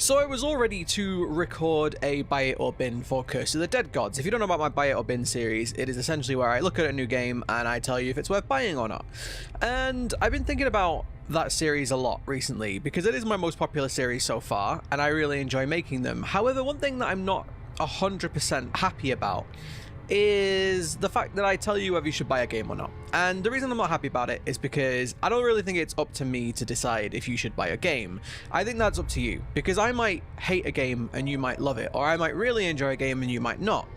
So I was all ready to record a Buy It or Bin for Curse of the Dead Gods. If you don't know about my Buy It or Bin series, it is essentially where I look at a new game and I tell you if it's worth buying or not. And I've been thinking about that series a lot recently because it is my most popular series so far and I really enjoy making them. However, one thing that I'm not 100% happy about is the fact that I tell you whether you should buy a game or not. And the reason I'm not happy about it is because I don't really think it's up to me to decide if you should buy a game. I think that's up to you, because I might hate a game and you might love it, or I might really enjoy a game and you might not.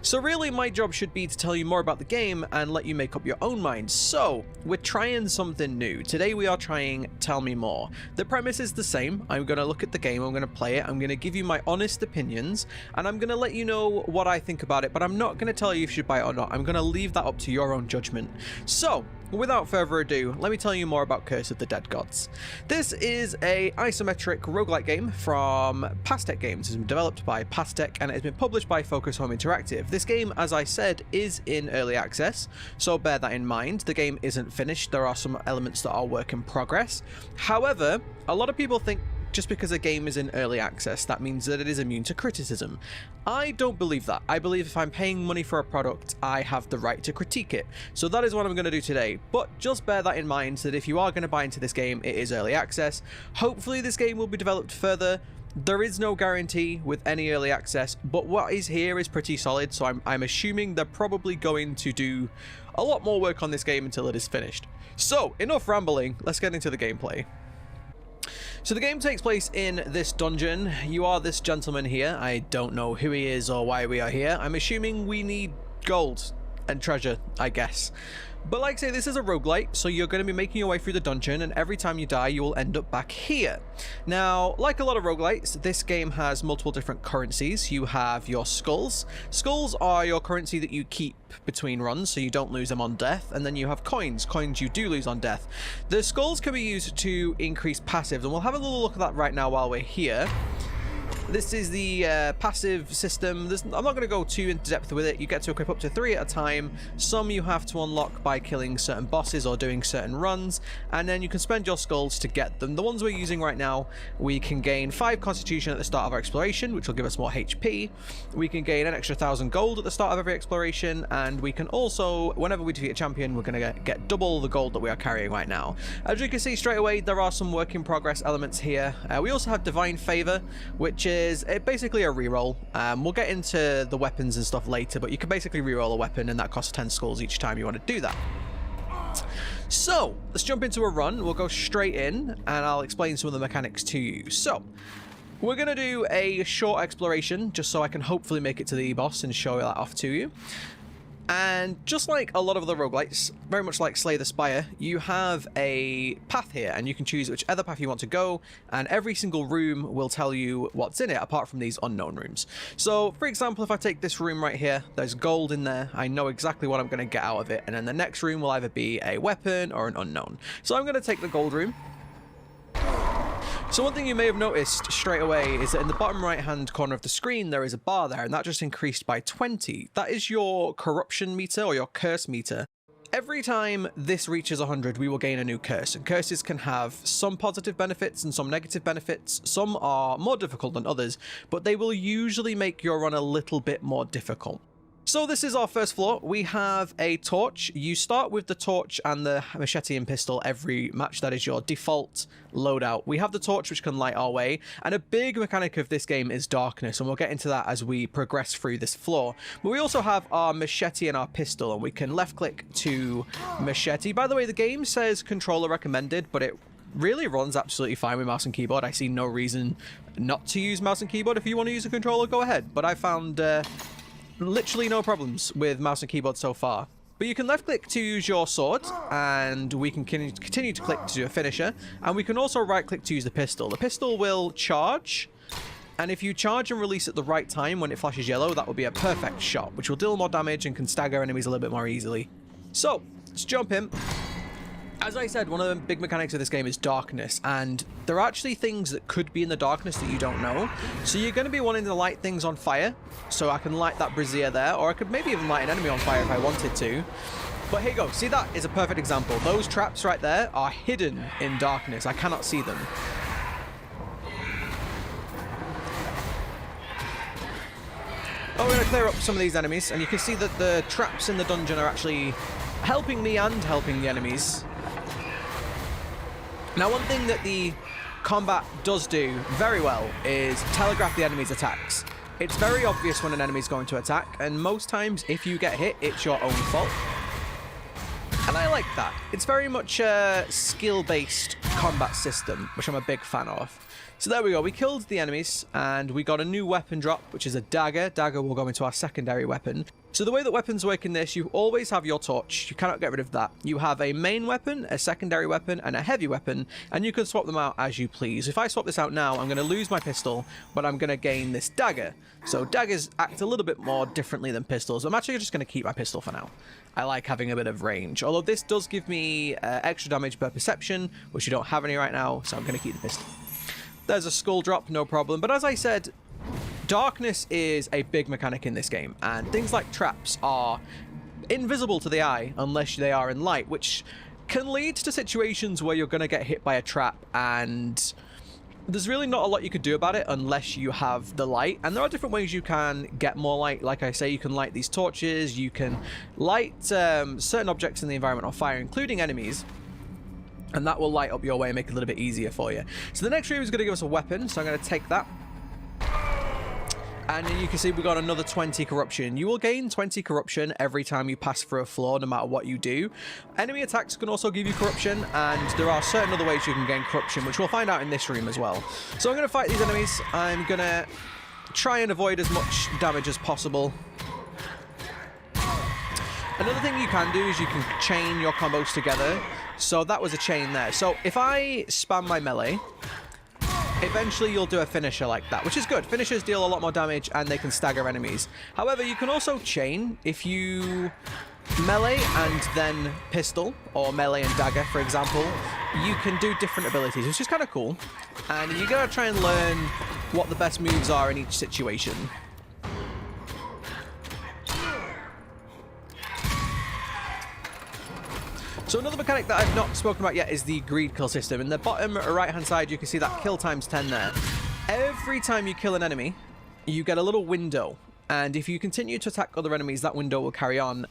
So really my job should be to tell you more about the game and let you make up your own mind. So we're trying something new. Today we are trying Tell Me More. The premise is the same. I'm going to look at the game, I'm going to play it, I'm going to give you my honest opinions, and I'm going to let you know what I think about it, but I'm not going to tell you if you should buy it or not. I'm going to leave that up to your own judgment. So, without further ado, let me tell you more about Curse of the Dead Gods. This is a isometric roguelike game from Passtech Games. It's been developed by Passtech and it has been published by Focus Home Interactive. This game, as I said, is in early access, so bear that in mind. The game isn't finished. There are some elements that are work in progress. However, a lot of people think just because a game is in early access, that means that it is immune to criticism. I don't believe that. I believe if I'm paying money for a product, I have the right to critique it. So that is what I'm going to do today. But just bear that in mind that if you are going to buy into this game, it is early access. Hopefully this game will be developed further. There is no guarantee with any early access, but what is here is pretty solid, so I'm assuming they're probably going to do a lot more work on this game until it is finished. So, enough rambling, let's get into the gameplay. So the game takes place in this dungeon. You are this gentleman here. I don't know who he is or why we are here. I'm assuming we need gold and treasure, I guess. But like I say, this is a roguelite, so you're going to be making your way through the dungeon, and every time you die, you will end up back here. Now, like a lot of roguelites, this game has multiple different currencies. You have your skulls. Skulls are your currency that you keep between runs, so you don't lose them on death, and then you have coins. Coins you do lose on death. The skulls can be used to increase passives, and we'll have a little look at that right now while we're here. This is the passive system. I'm not going to go too into depth with it. You get to equip up to 3 at a time. Some you have to unlock by killing certain bosses or doing certain runs, and then you can spend your skulls to get them. The ones we're using right now, we can gain 5 constitution at the start of our exploration, which will give us more HP. We can gain an extra 1,000 gold at the start of every exploration, and we can also, whenever we defeat a champion, we're going to get double the gold that we are carrying right now. As you can see straight away, there are some work in progress elements here. We also have Divine Favor, which is basically a reroll. We'll get into the weapons and stuff later, but you can basically reroll a weapon and that costs 10 skulls each time you want to do that. So let's jump into a run. We'll go straight in and I'll explain some of the mechanics to you. So we're going to do a short exploration just so I can hopefully make it to the boss and show that off to you. And just like a lot of other roguelites, very much like Slay the Spire, you have a path here and you can choose whichever path you want to go, and every single room will tell you what's in it apart from these unknown rooms. So for example, if I take this room right here, there's gold in there. I know exactly what I'm going to get out of it, and then the next room will either be a weapon or an unknown. So I'm going to take the gold room. So one thing you may have noticed straight away is that in the bottom right hand corner of the screen there is a bar there, and that just increased by 20. That is your corruption meter or your curse meter. Every time this reaches 100, we will gain a new curse, and curses can have some positive benefits and some negative benefits. Some are more difficult than others, but they will usually make your run a little bit more difficult. So this is our first floor. We have a torch. You start with the torch and the machete and pistol every match. That is your default loadout. We have the torch, which can light our way, and a big mechanic of this game is darkness, and we'll get into that as we progress through this floor. But we also have our machete and our pistol, and we can left click to machete. By the way, the game says controller recommended, but it really runs absolutely fine with mouse and keyboard. I see no reason not to use mouse and keyboard. If you want to use a controller, go ahead, but I found literally no problems with mouse and keyboard so far. But you can left click to use your sword, and we can continue to click to do a finisher, and we can also right click to use the pistol. The pistol will charge, and if you charge and release at the right time when it flashes yellow, that will be a perfect shot, which will deal more damage and can stagger enemies a little bit more easily. So let's jump in. As I said, one of the big mechanics of this game is darkness, and there are actually things that could be in the darkness that you don't know. So you're going to be wanting to light things on fire, so I can light that brazier there, or I could maybe even light an enemy on fire if I wanted to. But here you go. See, that is a perfect example. Those traps right there are hidden in darkness. I cannot see them. Oh, we're going to clear up some of these enemies, and you can see that the traps in the dungeon are actually helping me and helping the enemies. Now, one thing that the combat does do very well is telegraph the enemy's attacks. It's very obvious when an enemy's going to attack, and most times, if you get hit, it's your own fault. And I like that. It's very much a skill-based combat system, which I'm a big fan of. So there we go. We killed the enemies, and we got a new weapon drop, which is a dagger. Dagger will go into our secondary weapon. So the way that weapons work in this, you always have your torch. You cannot get rid of that. You have a main weapon, a secondary weapon, and a heavy weapon, and you can swap them out as you please. If I swap this out now, I'm going to lose my pistol, but I'm going to gain this dagger. So daggers act a little bit more differently than pistols. I'm actually just going to keep my pistol for now. I like having a bit of range, although this does give me extra damage per perception, which you don't have any right now, so I'm going to keep the pistol. There's a skull drop, no problem. But as I said, darkness is a big mechanic in this game, and things like traps are invisible to the eye unless they are in light, which can lead to situations where you're going to get hit by a trap, and there's really not a lot you could do about it unless you have the light. And there are different ways you can get more light. Like I say, you can light these torches, you can light certain objects in the environment on fire, including enemies, and that will light up your way and make it a little bit easier for you. So the next room is going to give us a weapon, so I'm going to take that. And you can see we got another 20 corruption. You will gain 20 corruption every time you pass through a floor, no matter what you do. Enemy attacks can also give you corruption, and there are certain other ways you can gain corruption, which we'll find out in this room as well. So I'm going to fight these enemies. I'm going to try and avoid as much damage as possible. Another thing you can do is you can chain your combos together. So that was a chain there. So if I spam my melee, eventually you'll do a finisher like that, which is good. Finishers deal a lot more damage and they can stagger enemies. However, you can also chain if you melee and then pistol, or melee and dagger, for example. You can do different abilities, which is kind of cool. And you gotta try and learn what the best moves are in each situation. So another mechanic that I've not spoken about yet is the greed kill system. In the bottom right hand side, you can see that kill times 10 there. Every time you kill an enemy, you get a little window, and if you continue to attack other enemies, that window will carry on.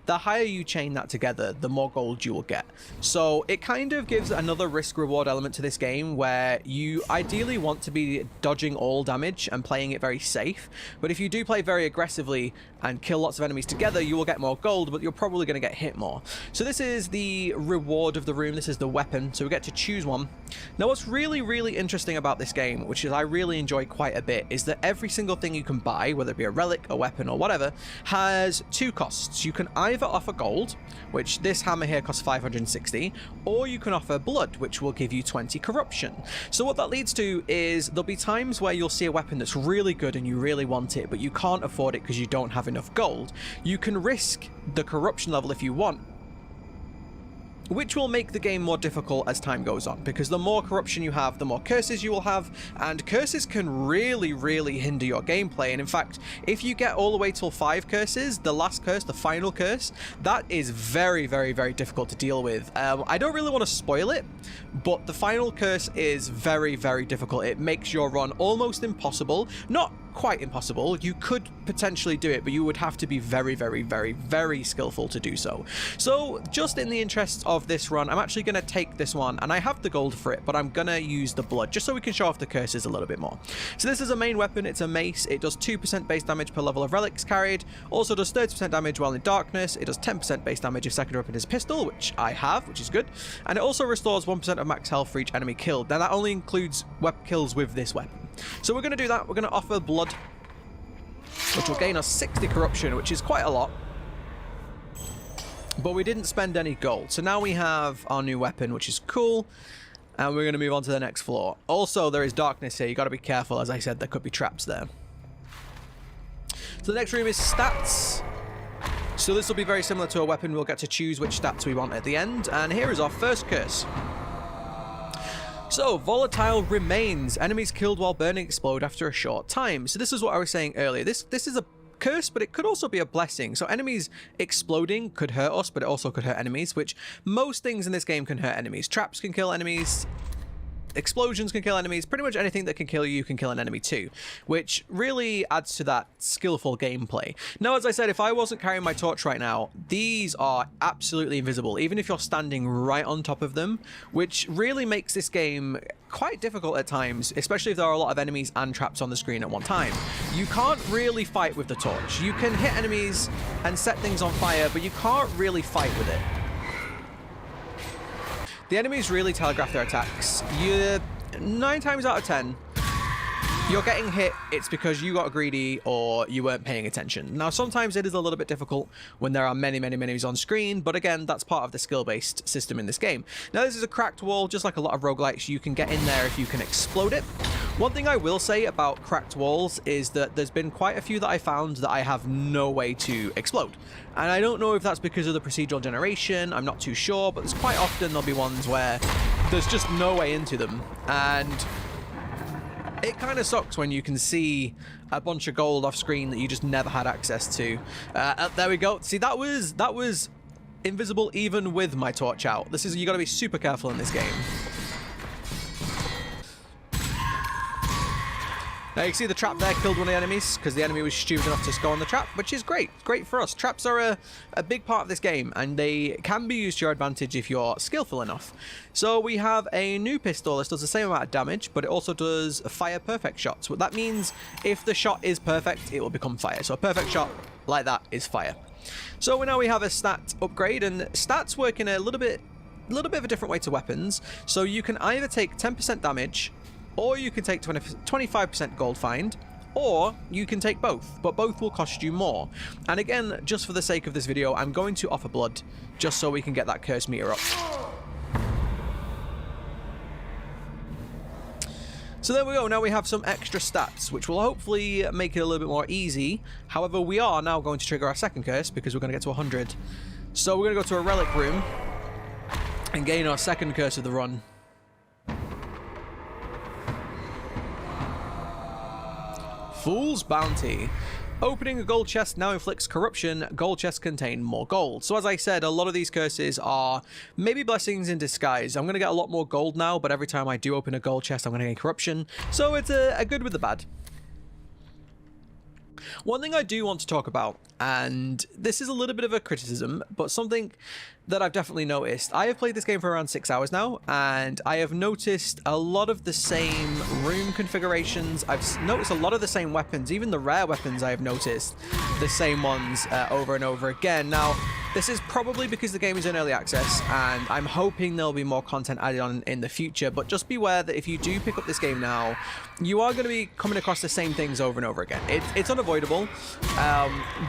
The higher you chain that together, the more gold you will get. So it kind of gives another risk-reward element to this game, where you ideally want to be dodging all damage and playing it very safe. But if you do play very aggressively and kill lots of enemies together, you will get more gold, but you're probably going to get hit more. So this is the reward of the room. This is the weapon, so we get to choose one. Now what's really, really interesting about this game, which is I really enjoy quite a bit, is that every single thing you can buy, whether it be a relic, a weapon, or whatever, has two costs. You can either offer gold, which this hammer here costs 560, or you can offer blood, which will give you 20 corruption. So what that leads to is there'll be times where you'll see a weapon that's really good and you really want it, but you can't afford it because you don't have enough gold. You can risk the corruption level if you want, which will make the game more difficult as time goes on, because the more corruption you have, the more curses you will have, and curses can really, really hinder your gameplay. And in fact, if you get all the way till 5 curses, the last curse, the final curse, that is very, very, very difficult to deal with. I don't really want to spoil it, but the final curse is very, very difficult. It makes your run almost impossible. Not quite impossible. You could potentially do it, but you would have to be very, very, very, very skillful to do so. So just in the interests of this run, I'm actually going to take this one, and I have the gold for it, but I'm going to use the blood just so we can show off the curses a little bit more. So this is a main weapon. It's a mace. It does 2% base damage per level of relics carried. Also does 30% damage while in darkness. It does 10% base damage if secondary weapon is pistol, which I have, which is good. And it also restores 1% of max health for each enemy killed. Now that only includes kills with this weapon. So we're going to do that. We're going to offer blood, which will gain us 60 corruption, which is quite a lot. But we didn't spend any gold. So now we have our new weapon, which is cool. And we're going to move on to the next floor. Also, there is darkness here. You got to be careful. As I said, there could be traps there. So the next room is stats. So this will be very similar to a weapon. We'll get to choose which stats we want at the end. And here is our first curse. So, volatile remains. Enemies killed while burning explode after a short time. So this is what I was saying earlier. This is a curse, but it could also be a blessing. So enemies exploding could hurt us, but it also could hurt enemies, which most things in this game can hurt enemies. Traps can kill enemies. explosions can kill enemies. Pretty much anything that can kill you can kill an enemy too, which really adds to that skillful gameplay. Now, as I said, if I wasn't carrying my torch right now, these are absolutely invisible, even if you're standing right on top of them, which really makes this game quite difficult at times, especially if there are a lot of enemies and traps on the screen at one time. You can't really fight with the torch. You can hit enemies and set things on fire, but you can't really fight with it. The enemies really telegraph their attacks. 9 times out of 10, you're getting hit, it's because you got greedy or you weren't paying attention. Now, sometimes it is a little bit difficult when there are many enemies on screen, but again, that's part of the skill-based system in this game. Now, this is a cracked wall, just like a lot of roguelites. You can get in there if you can explode it. One thing I will say about cracked walls is that there's been quite a few that I found that I have no way to explode. And I don't know if that's because of the procedural generation, I'm not too sure, but there's quite often there'll be ones where there's just no way into them. And it kind of sucks when you can see a bunch of gold off screen that you just never had access to. There we go. See, that was invisible even with my torch out. You got to be super careful in this game. Now you can see the trap there killed one of the enemies because the enemy was stupid enough to go on the trap, which is great. Great for us. Traps are a big part of this game, and they can be used to your advantage if you're skillful enough. So we have a new pistol. This does the same amount of damage, but it also does fire perfect shots. What that means, if the shot is perfect, it will become fire. So a perfect shot like that is fire. So now we have a stat upgrade, and stats work in a little bit of a different way to weapons. So you can either take 10% damage, or you can take 25% gold find, or you can take both, but both will cost you more. And again, just for the sake of this video, I'm going to offer blood, just so we can get that curse meter up. So there we go, now we have some extra stats, which will hopefully make it a little bit more easy. However, we are now going to trigger our second curse, because we're going to get to 100. So we're going to go to a relic room, and gain our second curse of the run. Fool's Bounty. Opening a gold chest now inflicts corruption. Gold chests contain more gold. So as I said, a lot of these curses are maybe blessings in disguise. I'm going to get a lot more gold now, but every time I do open a gold chest, I'm going to gain corruption. So it's a good with the bad. One thing I do want to talk about, and this is a little bit of a criticism, but something that I've definitely noticed. I have played this game for around 6 hours now, and I have noticed a lot of the same room configurations. I've noticed a lot of the same weapons, even the rare weapons I have noticed the same ones over and over again. Now, this is probably because the game is in early access, and I'm hoping there'll be more content added on in the future, but just beware that if you do pick up this game now, you are going to be coming across the same things over and over again. It's unavoidable.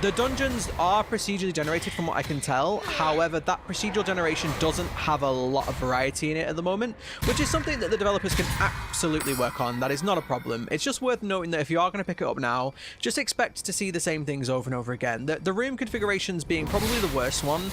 The dungeons are procedurally generated from what I can tell. However, that procedural generation doesn't have a lot of variety in it at the moment, which is something that the developers can absolutely work on. That is not a problem. It's just worth noting that if you are going to pick it up now, just expect to see the same things over and over again. The room configurations being probably the worst one,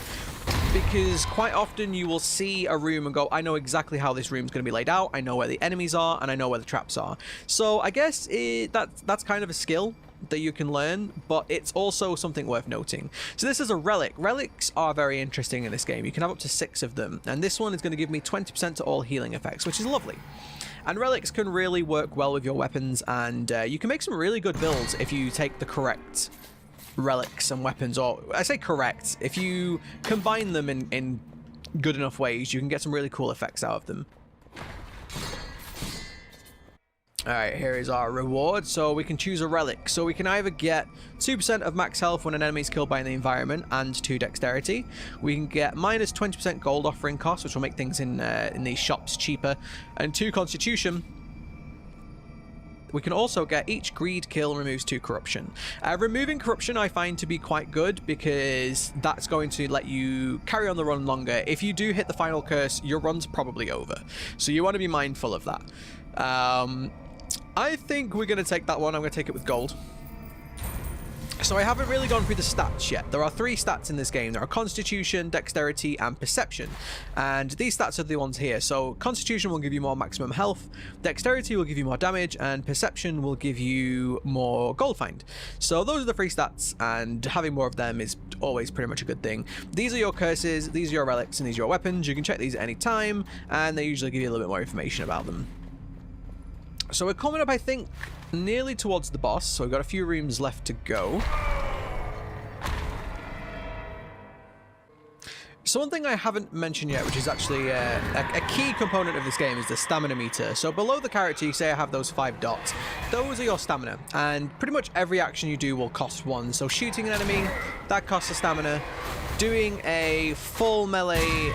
because quite often you will see a room and go, I know exactly how this room's going to be laid out, I know where the enemies are, and I know where the traps are. So I guess that's kind of a skill that you can learn, but it's also something worth noting. So this is a relic. Relics are very interesting in this game. You can have up to 6 of them, and this one is going to give me 20% to all healing effects, which is lovely. And relics can really work well with your weapons, and you can make some really good builds if you take the correct relics and weapons, or I say correct, if you combine them in good enough ways, you can get some really cool effects out of them. Alright, here is our reward. So we can choose a relic. So we can either get 2% of max health when an enemy is killed by the environment and 2 dexterity. We can get minus 20% gold offering cost, which will make things in these shops cheaper, and 2 constitution. We can also get each greed kill removes 2 corruption. Removing corruption I find to be quite good, because that's going to let you carry on the run longer. If you do hit the final curse, your run's probably over. So you want to be mindful of that. I think we're going to take that one. I'm going to take it with gold. So I haven't really gone through the stats yet. There are 3 stats in this game. There are Constitution, Dexterity, and Perception. And these stats are the ones here. So Constitution will give you more maximum health, Dexterity will give you more damage, and Perception will give you more gold find. So those are the 3 stats, and having more of them is always pretty much a good thing. These are your curses, these are your relics, and these are your weapons. You can check these at any time, and they usually give you a little bit more information about them. So we're coming up, I think, nearly towards the boss. So we've got a few rooms left to go. So one thing I haven't mentioned yet, which is actually a key component of this game, is the stamina meter. So below the character, you say I have those 5 dots. Those are your stamina, and pretty much every action you do will cost 1. So shooting an enemy, that costs a stamina. Doing a full melee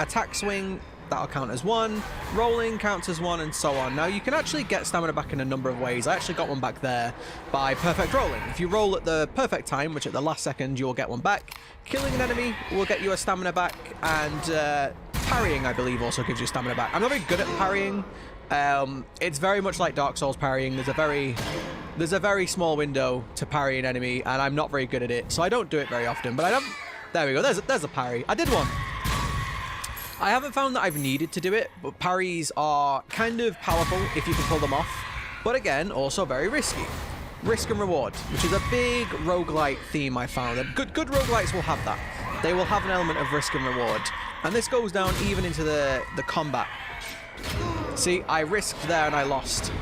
attack swing, that'll count as 1. Rolling counts as 1, and so on. Now, you can actually get stamina back in a number of ways. I actually got one back there by perfect rolling. If you roll at the perfect time, which at the last second, you will get one back. Killing an enemy will get you a stamina back, and parrying, I believe, also gives you stamina back. I'm not very good at parrying. It's very much like Dark Souls parrying. There's a very small window to parry an enemy, and I'm not very good at it, so I don't do it very often. But I don't... There we go. There's a parry. I did one. I haven't found that I've needed to do it, but parries are kind of powerful if you can pull them off. But again, also very risky. Risk and reward, which is a big roguelite theme I found. Good roguelites will have that. They will have an element of risk and reward. And this goes down even into the combat. See, I risked there and I lost.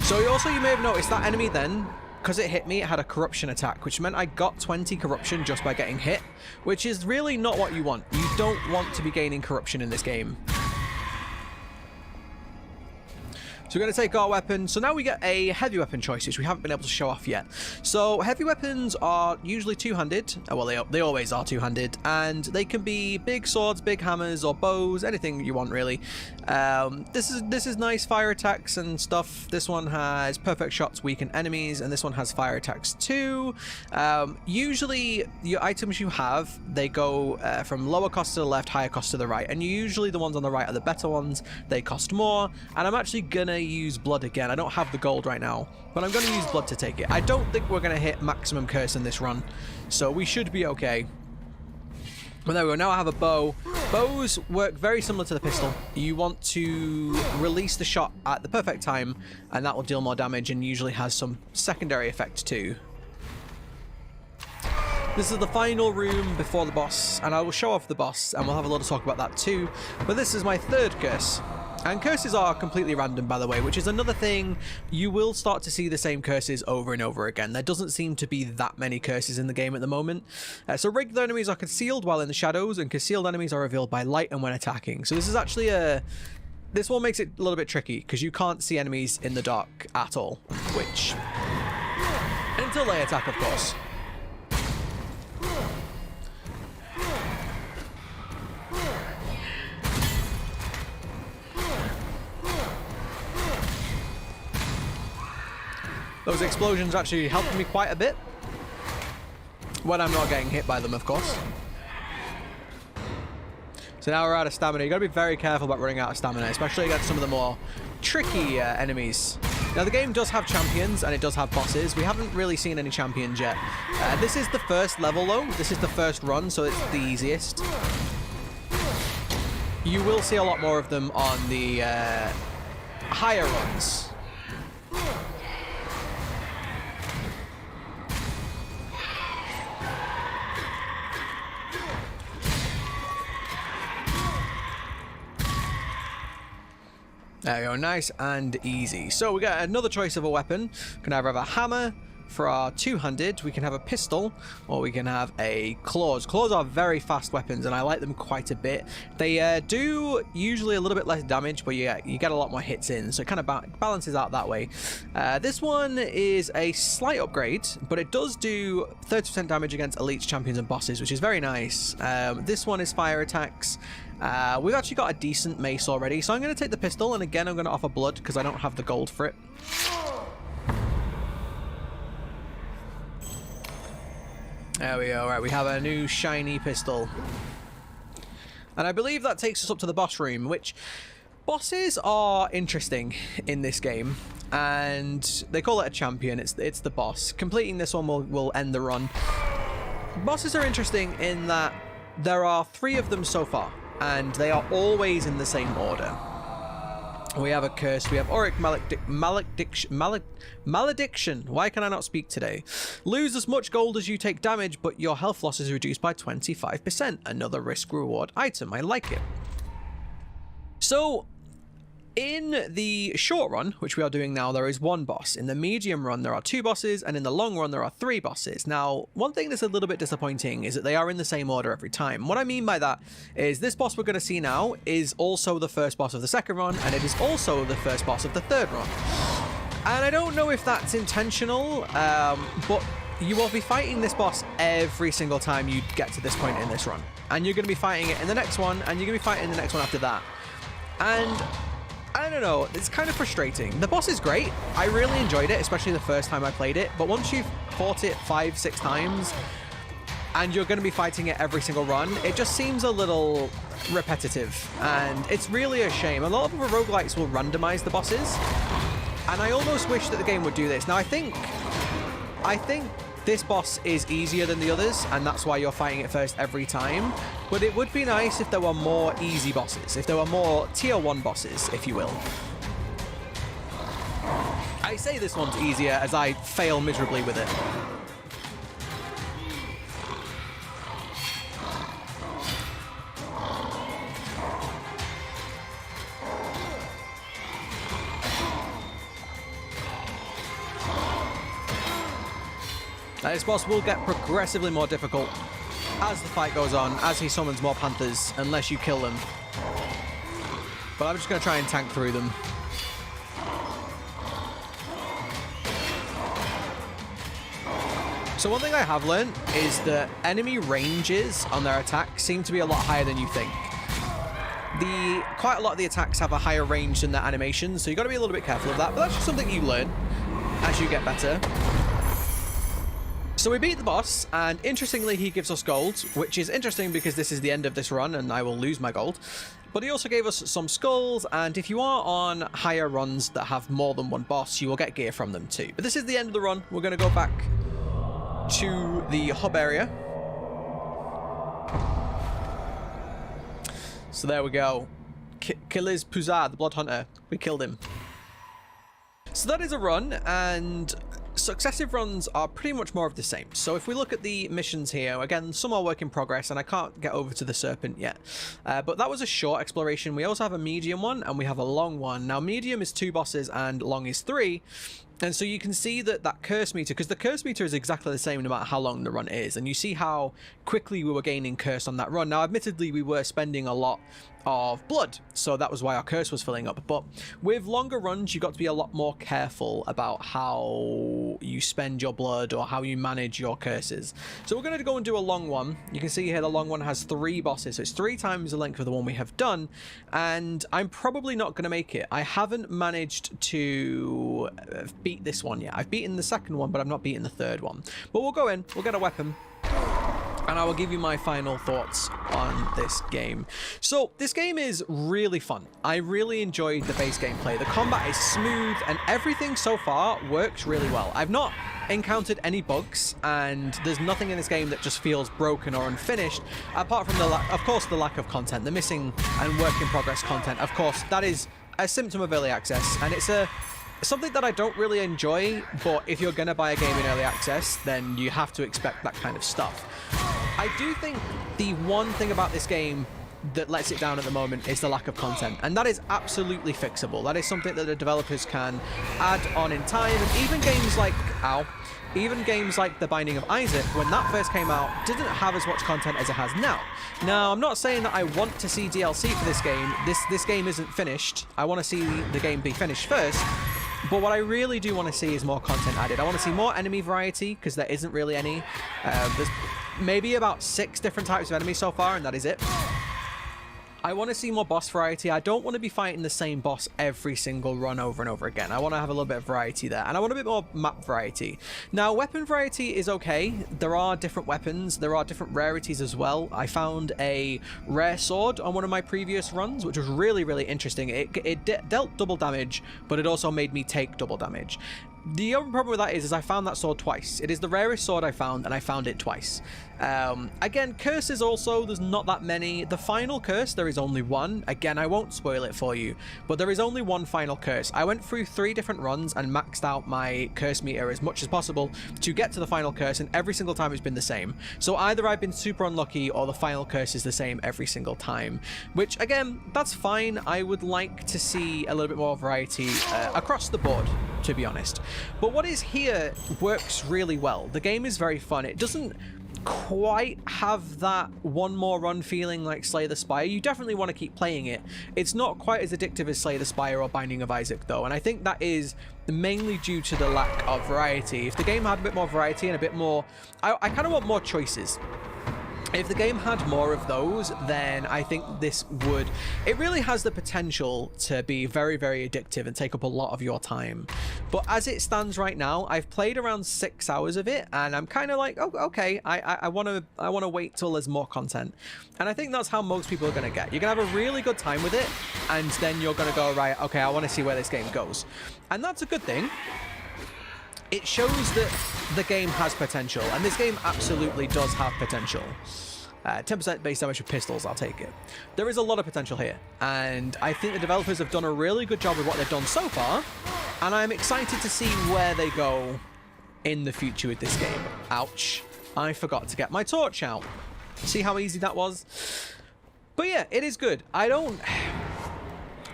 So you may have noticed that enemy then, because it hit me, it had a corruption attack, which meant I got 20 corruption just by getting hit, which is really not what you want. You don't want to be gaining corruption in this game. So we're going to take our weapon. So now we get a heavy weapon choice, which we haven't been able to show off yet. So heavy weapons are usually two-handed. Well, they always are two-handed. And they can be big swords, big hammers, or bows, anything you want, really. This is nice fire attacks and stuff. This one has perfect shots, weaken enemies, and this one has fire attacks too. Usually, your items you have, they go from lower cost to the left, higher cost to the right. And usually the ones on the right are the better ones. They cost more. And I'm actually going to use blood again. I don't have the gold right now, but I'm going to use blood to take it. I don't think we're going to hit maximum curse in this run, so we should be okay. But there we go. Now I have a bow. Bows work very similar to the pistol. You want to release the shot at the perfect time, and that will deal more damage and usually has some secondary effect too. This is the final room before the boss, and I will show off the boss, and we'll have a lot of talk about that too. But this is my third curse. And curses are completely random, by the way, which is another thing. You will start to see the same curses over and over again. There doesn't seem to be that many curses in the game at the moment. So regular enemies are concealed while in the shadows, and concealed enemies are revealed by light and when attacking. So this is actually this one makes it a little bit tricky, because you can't see enemies in the dark at all, which... until they attack, of course. Those explosions actually helped me quite a bit. When I'm not getting hit by them, of course. So now we're out of stamina. You've got to be very careful about running out of stamina, especially against some of the more tricky enemies. Now, the game does have champions, and it does have bosses. We haven't really seen any champions yet. This is the first level, though. This is the first run, so it's the easiest. You will see a lot more of them on the higher runs. There we go, nice and easy. So we got another choice of a weapon. We can either have a hammer for our two-handed, we can have a pistol, or we can have a claws. Claws are very fast weapons, and I like them quite a bit. They do usually a little bit less damage, but you get a lot more hits in, so it kind of balances out that way. This one is a slight upgrade, but it does do 30% damage against elites, champions, and bosses, which is very nice. This one is fire attacks. We've actually got a decent mace already, so I'm going to take the pistol, and again I'm going to offer blood because I don't have the gold for it. There we go. Right, we have a new shiny pistol. And I believe that takes us up to the boss room, which... bosses are interesting in this game, and they call it a champion. It's the boss. Completing this one will end the run. Bosses are interesting in that there are 3 of them so far, and they are always in the same order. We have a curse. We have Auric Malediction. Why can I not speak today? Lose as much gold as you take damage, but your health loss is reduced by 25%. Another risk reward item. I like it. So, In the short run, which we are doing now, there is one boss. In the medium run, there are 2 bosses, and in the long run, there are 3 bosses. Now, one thing that's a little bit disappointing is that they are in the same order every time. What I mean by that is this boss we're going to see now is also the first boss of the second run, and it is also the first boss of the third run. And I don't know if that's intentional, but you will be fighting this boss every single time you get to this point in this run. And you're going to be fighting it in the next one, and you're going to be fighting the next one after that. And I don't know, it's kind of frustrating. The boss is great. I really enjoyed it, especially the first time I played it. But once you've fought it 5-6 times and you're going to be fighting it every single run, it just seems a little repetitive. And it's really a shame. A lot of the roguelikes will randomize the bosses. And I almost wish that the game would do this. Now, I think this boss is easier than the others, and that's why you're fighting it first every time. But it would be nice if there were more easy bosses, if there were more tier 1 bosses, if you will. I say this one's easier as I fail miserably with it. This boss will get progressively more difficult as the fight goes on, as he summons more panthers, unless you kill them. But I'm just going to try and tank through them. So one thing I have learned is that enemy ranges on their attacks seem to be a lot higher than you think. Quite a lot of the attacks have a higher range than their animations, so you've got to be a little bit careful of that, but that's just something you learn as you get better. So we beat the boss, and interestingly he gives us gold, which is interesting because this is the end of this run and I will lose my gold. But he also gave us some skulls, and if you are on higher runs that have more than one boss, you will get gear from them too. But this is the end of the run. We're going to go back to the hub area. So there we go. Killiz Puzar, the Blood Hunter. We killed him. So that is a run, and successive runs are pretty much more of the same. So if we look at the missions here, again, some are work in progress, and I can't get over to the Serpent yet. But that was a short exploration. We also have a medium one, and we have a long one. Now, medium is 2 bosses, and long is 3. And so you can see that curse meter, because the curse meter is exactly the same no matter how long the run is. And you see how quickly we were gaining curse on that run. Now, admittedly, we were spending a lot of blood, so that was why our curse was filling up. But with longer runs, you've got to be a lot more careful about how you spend your blood or how you manage your curses. So we're going to go and do a long one. You can see here the long one has 3 bosses, so it's 3 times the length of the one we have done, and I'm probably not going to make it. I haven't managed to beat this one yet. I've beaten the second one, but I've not beaten the third one. But we'll go in, we'll get a weapon, and I will give you my final thoughts on this game. So this game is really fun. I really enjoyed the base gameplay. The combat is smooth, and everything so far works really well. I've not encountered any bugs, and there's nothing in this game that just feels broken or unfinished, apart from of course the lack of content, the missing and work in progress content. Of course, that is a symptom of early access, and it's something that I don't really enjoy, but if you're going to buy a game in early access, then you have to expect that kind of stuff. I do think the one thing about this game that lets it down at the moment is the lack of content, and that is absolutely fixable. That is something that the developers can add on in time, and even games like The Binding of Isaac, when that first came out, didn't have as much content as it has now. Now, I'm not saying that I want to see DLC for this game. This game isn't finished. I want to see the game be finished first. But what I really do want to see is more content added. I want to see more enemy variety, because there isn't really any. There's maybe about 6 different types of enemies so far, and that is it. I want to see more boss variety. I don't want to be fighting the same boss every single run over and over again. I want to have a little bit of variety there, and I want a bit more map variety. Now, weapon variety is okay. There are different weapons. There are different rarities as well. I found a rare sword on one of my previous runs, which was really, really interesting. It dealt double damage, but it also made me take double damage. The only problem with that is I found that sword twice. It is the rarest sword I found, and I found it twice. Again, curses also, there's not that many. The final curse, there is only one. Again, I won't spoil it for you, but there is only one final curse. I went through 3 different runs and maxed out my curse meter as much as possible to get to the final curse, and every single time it's been the same. So either I've been super unlucky or the final curse is the same every single time, which again, that's fine. I would like to see a little bit more variety across the board, to be honest. But what is here works really well. The game is very fun. It doesn't quite have that one more run feeling like Slay the Spire. You definitely want to keep playing it. It's not quite as addictive as Slay the Spire or Binding of Isaac though, and I think that is mainly due to the lack of variety. If the game had a bit more variety and a bit more, I kind of want more choices. If the game had more of those, then I think this would... It really has the potential to be very, very addictive and take up a lot of your time. But as it stands right now, I've played around 6 hours of it, and I'm kind of like, oh, okay, I want to wait till there's more content. And I think that's how most people are going to get. You're going to have a really good time with it, and then you're going to go, right, okay, I want to see where this game goes. And that's a good thing. It shows that the game has potential, and this game absolutely does have potential. 10% base damage with pistols, I'll take it. There is a lot of potential here, and I think the developers have done a really good job with what they've done so far, and I'm excited to see where they go in the future with this game. Ouch. I forgot to get my torch out. See how easy that was? But yeah, it is good. I don't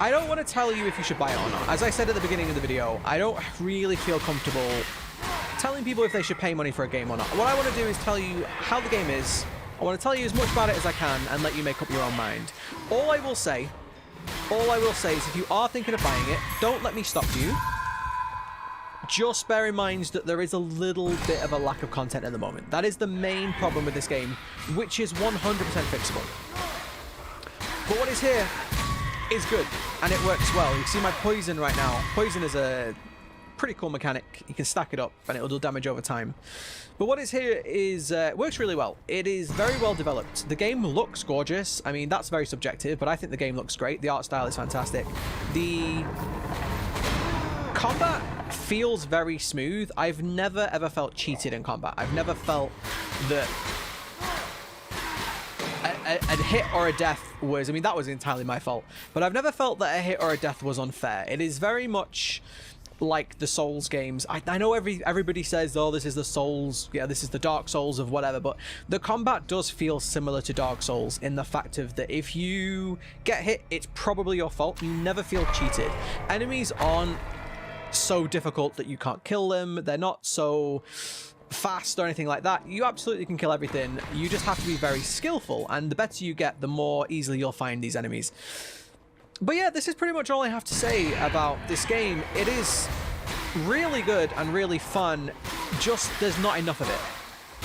want to tell you if you should buy it or not. As I said at the beginning of the video, I don't really feel comfortable telling people if they should pay money for a game or not. What I want to do is tell you how the game is. I want to tell you as much about it as I can and let you make up your own mind. All I will say is if you are thinking of buying it, don't let me stop you. Just bear in mind that there is a little bit of a lack of content at the moment. That is the main problem with this game, which is 100% fixable. But what is here is good, and it works well. You can see my poison right now. Poison is a pretty cool mechanic. You can stack it up and it'll do damage over time. But what is here is works really well. It is very well developed. The game looks gorgeous. I mean, that's very subjective, but I think the game looks great. The art style is fantastic. The combat feels very smooth. I've never ever felt cheated in combat. I've never felt that a hit or a death was, I mean, that was entirely my fault, but I've never felt that a hit or a death was unfair. It is very much like the Souls games. I know everybody says, oh, this is the Souls, yeah, this is the Dark Souls of whatever, but the combat does feel similar to Dark Souls in the fact of that if you get hit, it's probably your fault. You never feel cheated. Enemies aren't so difficult that you can't kill them. They're not so fast or anything like that. You absolutely can kill everything. You just have to be very skillful, and the better you get, the more easily you'll find these enemies. But yeah, this is pretty much all I have to say about this game. It is really good and really fun, just there's not enough of it.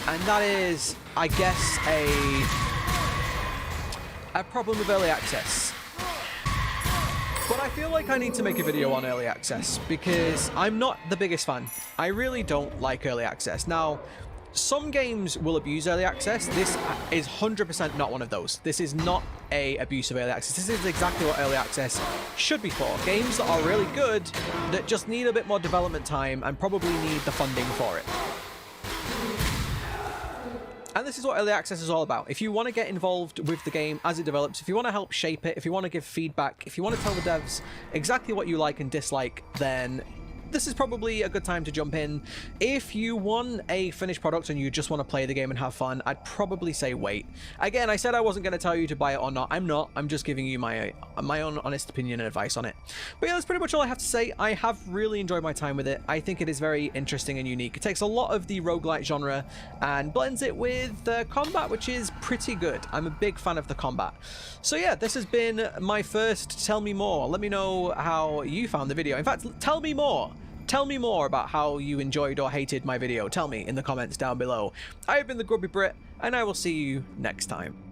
And that is, I guess, a problem with early access. But I feel like I need to make a video on early access because I'm not the biggest fan. I really don't like early access. Now, some games will abuse early access. This is 100% not one of those. This is not an abuse of early access. This is exactly what early access should be for. Games that are really good that just need a bit more development time and probably need the funding for it. And this is what early access is all about. If you want to get involved with the game as it develops, if you want to help shape it, if you want to give feedback, if you want to tell the devs exactly what you like and dislike, then this is probably a good time to jump in. If you want a finished product and you just want to play the game and have fun, I'd probably say wait. Again, I said I wasn't going to tell you to buy it or not. I'm not. I'm just giving you my own honest opinion and advice on it. But yeah, that's pretty much all I have to say. I have really enjoyed my time with it. I think it is very interesting and unique. It takes a lot of the roguelite genre and blends it with the combat, which is pretty good. I'm a big fan of the combat. So yeah, this has been my first Tell Me More. Let me know how you found the video. In fact, tell me more. Tell me more about how you enjoyed or hated my video. Tell me in the comments down below. I have been TheGrumpyBrit, and I will see you next time.